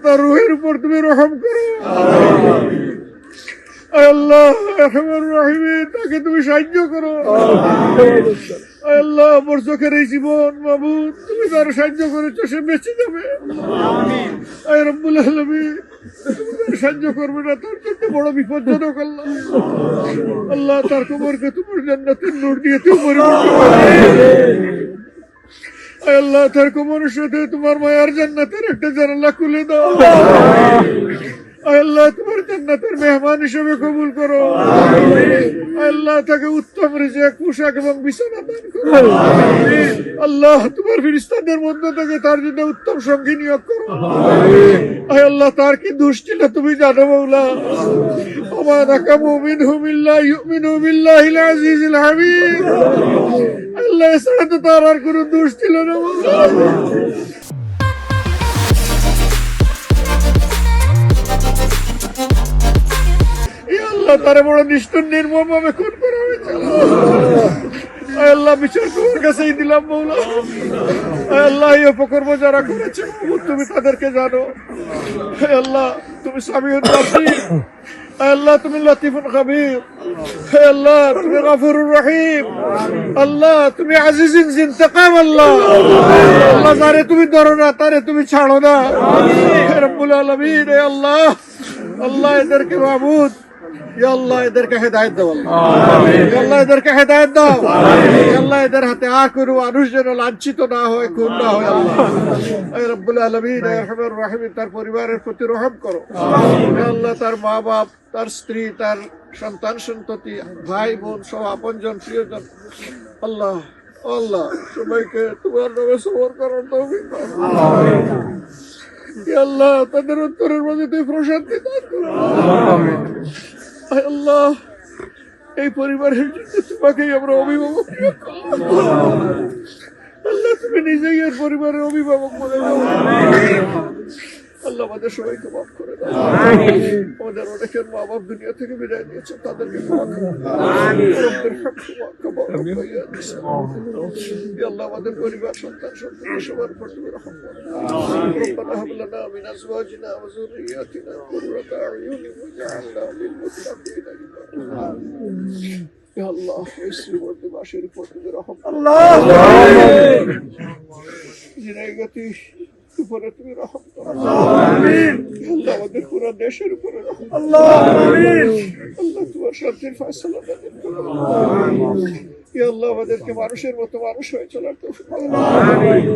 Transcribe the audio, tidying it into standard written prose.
তার রূহের উপর তুমি রহম করো। আল্লাহ রহমান রহিমে তাকে তুমি সাহায্য করো। আল্লাহ মোর চোখের এই জীবন মাবুদ তুমি তার সাহায্য করেছো, সে বেঁচে যাবে। আয় রব্বুল আলামিন তুমি তার সাহায্য করবে না, তার জন্য বড় বিপজ্জনক। আল্লাহ আল্লাহ তার কবরকে তোমার জান্নাতের নূর দিয়ে তুমি পরিপূর্ণ করো। আয় আল্লাহ তার কবরের সাথে তোমার মায়ার জান্নাতের একটা জানালা খুলে দাও। আল্লাহ তোমার জান্নাতের মেহমান হিসেবে কবুল করো। আল্লাহ তাকে উত্তম রিজিক, পোশাক এবং বিছানা দান করো। আল্লাহ তোমার ফেরেশতাদের মধ্য থেকে তার জন্য উত্তম সঙ্গী নিয়োগ করো। আল্লাহ তার কি দোষ ছিল তুমি জানো মাওলা। ওমা নাকামু মিনহুম ইল্লা ইউমিনু বিল্লাহিল আজিজিল হামিদ। আল্লাহ এছাড়া তো তার আর কোনো দোষ ছিল না মাওলা। আল্লাহ তারে বড় নিষ্ঠুর নির্মম ভাবে খুন করা হয়েছে। আল্লাহ বিচার তোমার কাছেই দিলাম মাওলা। আল্লাহ এই অপকর্ম যারা করেছে তুমি তাদেরকে জানো। আল্লাহ তুমি সামিউল বাসীর। আল্লাহ তুমি লতিফুল খাবীর। আল্লাহ তুমি গফুরুর রহিম। আল্লাহ তুমি আজিজুল ইন্তিকাম। আল্লাহ আল্লাহ যারে তুমি ধরো না তারে তুমি ছাড়ো না। রব্বুল আলামিন আল্লাহ আল্লাহ এদেরকে মাবুদ আল্লাহ এদেরকে হেদায়েত দাও। আল্লাহ এদেরকে হেদায়েত দাও। আল্লাহ এদের হাতে আর কোনো মানুষ যেন লাঞ্ছিত না হয়, খুন না হয়। আল্লাহ রব্বুল আলামিন রহমান রহিম তার পরিবারের প্রতি রহম করো। আল্লাহ তার মা বাপ, তার স্ত্রী, তার সন্তান সন্ততি, ভাই বোন সব আপনজন প্রিয়জন আল্লাহ আল্লাহ সবাইকে তোমার নামে সবর করার তৌফিক দাও। আল্লাহ তাদের অন্তরের মধ্যে তুই প্রশান্তি দান করো। আল্লাহ এই পরিবারের জন্য তোমাকেই আমরা অভিভাবক নিয়োগ করলাম। আল্লাহ তুমি নিজেই এর পরিবারের অভিভাবক বলে দাও। আল্লাহ আমাদের সবাইকে মাফ করে দাও। আমাদের অনেকের মা বাপ দুনিয়া থেকে বিদায় নিয়েছে, তাদেরকে ক্ষমা করো। আল্লাহ আমাদের পরিবার, সন্তান সন্ততি সবার উপর তুমি রহম করো। রব্বানা হাব লানা মিন আজওয়াজিনা ওয়া যুররিয়্যাতিনা কুররাতা আ'য়ুন ওয়াজআলনা লিল মুত্তাকিনা ইমামা। ইয়া আল্লাহ এই শ্রীবর্ধবাসীর উপর তুমি রহম করো। আমিন। জিনাইগতি উপরে তুমি রহম করো। আমিন। আল্লাহ আমাদের পুরো দেশের উপরে রহম করো। আমিন। আল্লাহ তোমার শান্তির ফয়সালা দান করো। আমিন। ইয়া আল্লাহ আমাদেরকে মানুষের মতো মানুষ হয়ে চলার তৌফিক দাও। আমিন।